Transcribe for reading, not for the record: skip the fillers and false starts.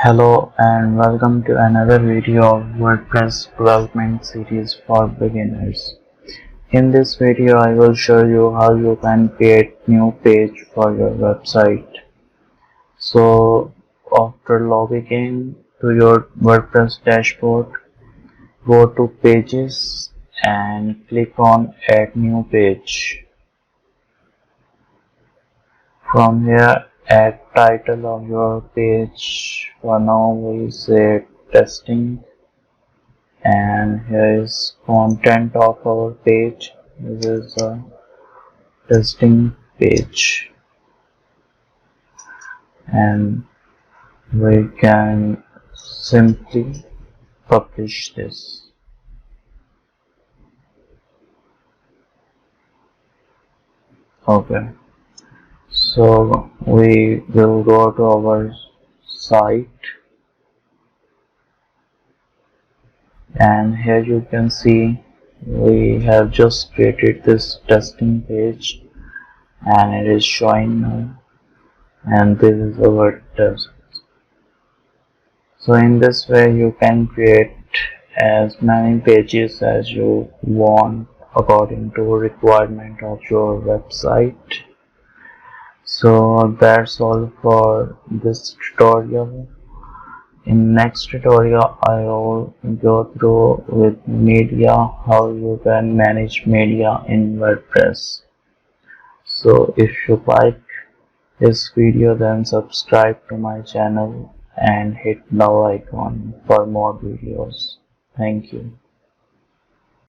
Hello and welcome to another video of WordPress development series for beginners. In this video I will show you how you can create new page for your website. So after logging in to your WordPress dashboard, go to pages and click on add new page. From here, add title of your page. For now we say testing, and here is content of our page. This is a testing page, and we can simply publish this. Okay, so we will go to our site, and here you can see we have just created this testing page and it is showing now, and this is our test. So in this way you can create as many pages as you want according to requirement of your website. So that's all for this tutorial. In next tutorial I will go through with media, how you can manage media in WordPress. So if you like this video, then subscribe to my channel and hit the bell icon for more videos. Thank you.